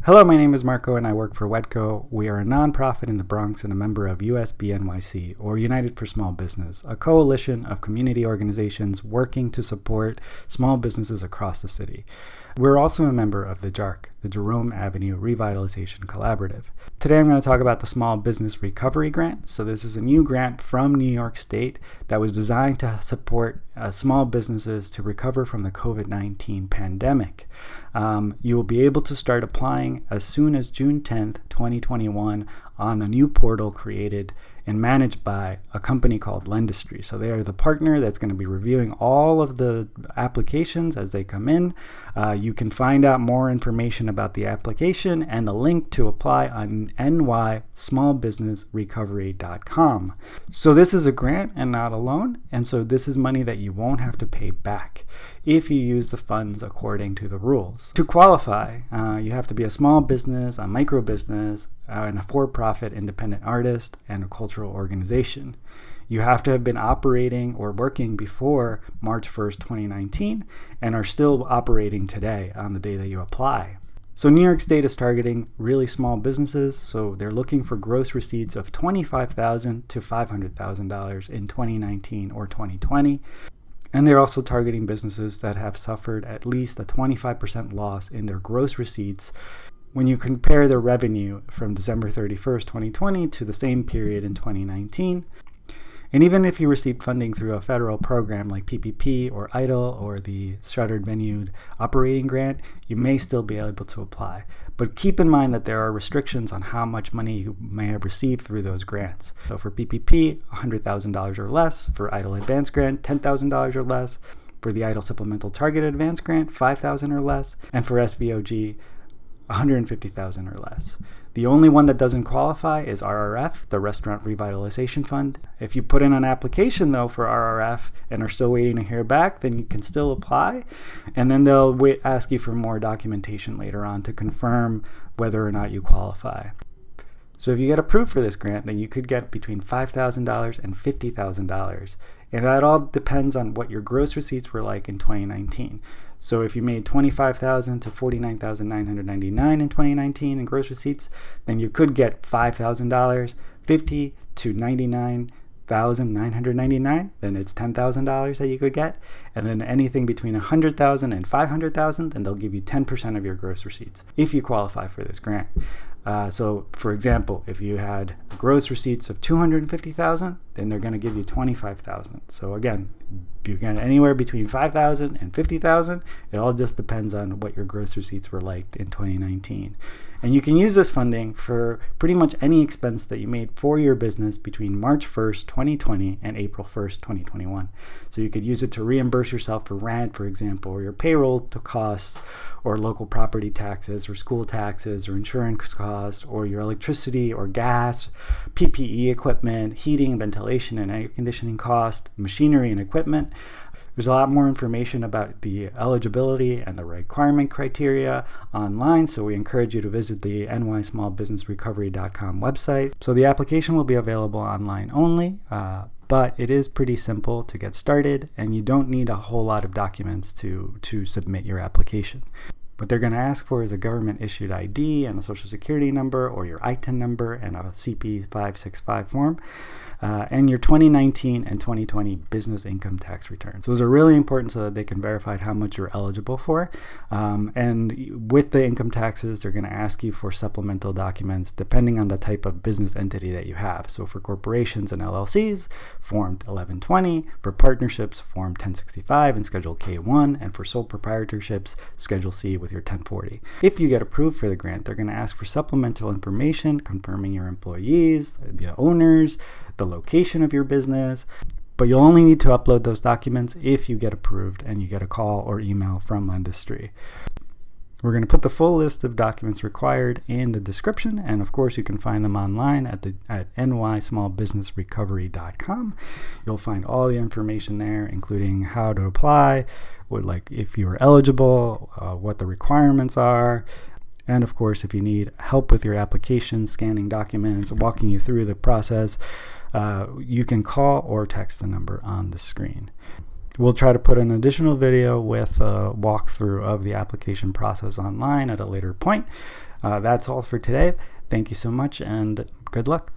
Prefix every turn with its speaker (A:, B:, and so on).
A: Hello, my name is Marco and I work for WEDCO. We are a nonprofit in the Bronx and a member of USB NYC, or United for Small Business, a coalition of community organizations working to support small businesses across the city. We're also a member of the JARC, the Jerome Avenue Revitalization Collaborative. Today I'm going to talk about the Small Business Recovery Grant. So this is a new grant from New York State that was designed to support small businesses to recover from the COVID-19 pandemic. You will be able to start applying as soon as June 10th, 2021 on a new portal created and managed by a company called Lendistry. So they are the partner that's going to be reviewing all of the applications as they come in. You can find out more information about the application and the link to apply on nysmallbusinessrecovery.com. So this is a grant and not a loan, and so this is money that you won't have to pay back if you use the funds according to the rules. To qualify, you have to be a small business, a micro business, and a for-profit independent artist, and a cultural organization. You have to have been operating or working before March 1st, 2019, and are still operating today on the day that you apply. So New York State is targeting really small businesses, so they're looking for gross receipts of $25,000 to $500,000 in 2019 or 2020. And they're also targeting businesses that have suffered at least a 25% loss in their gross receipts when you compare their revenue from December 31st, 2020 to the same period in 2019. And even if you received funding through a federal program like PPP or EIDL or the Shuttered Venue Operating Grant, you may still be able to apply. But keep in mind that there are restrictions on how much money you may have received through those grants. So for PPP, $100,000 or less. For EIDL Advanced Grant, $10,000 or less. For the EIDL Supplemental Targeted Advanced Grant, $5,000 or less. And for SVOG, $150,000 or less. The only one that doesn't qualify is RRF, the Restaurant Revitalization Fund. If you put in an application though for RRF and are still waiting to hear back, then you can still apply, and then they'll ask you for more documentation later on to confirm whether or not you qualify. So if you get approved for this grant, then you could get between $5,000 and $50,000. And that all depends on what your gross receipts were like in 2019. So if you made $25,000 to $49,999 in 2019 in gross receipts, then you could get $5,000, $50,000 to $99,999, then it's $10,000 that you could get. And then anything between $100,000 and $500,000, then they'll give you 10% of your gross receipts if you qualify for this grant. So for example, if you had gross receipts of $250,000, then they're going to give you $25,000. So again, you get anywhere between $5,000 and $50,000. It all just depends on what your gross receipts were like in 2019. And you can use this funding for pretty much any expense that you made for your business between March 1st, 2020 and April 1st, 2021. So you could use it to reimburse yourself for rent, for example, or your payroll costs, or local property taxes, or school taxes, or insurance costs, or your electricity or gas, PPE equipment, heating, ventilation, and air conditioning costs, machinery and equipment. There's a lot more information about the eligibility and the requirement criteria online, so we encourage you to visit the nysmallbusinessrecovery.com website. So the application will be available online only, but it is pretty simple to get started, and you don't need a whole lot of documents to submit your application. What they're going to ask for is a government-issued ID and a Social Security number, or your ITIN number and a CP-565 form, and your 2019 and 2020 business income tax returns. Those are really important so that they can verify how much you're eligible for. And with the income taxes, they're going to ask you for supplemental documents depending on the type of business entity that you have. So for corporations and LLCs, Form 1120, for partnerships, Form 1065 and Schedule K1, and for sole proprietorships, Schedule C with your 1040. If you get approved for the grant, they're going to ask for supplemental information confirming your employees, the owners, the location of your business, but you'll only need to upload those documents if you get approved and you get a call or email from Lendistry. We're going to put the full list of documents required in the description, and of course you can find them online at nysmallbusinessrecovery.com. You'll find all the information there, including how to apply, if you're eligible, what the requirements are, and of course if you need help with your application, scanning documents, walking you through the process, you can call or text the number on the screen. We'll try to put an additional video with a walkthrough of the application process online at a later point. That's all for today. Thank you so much, and good luck.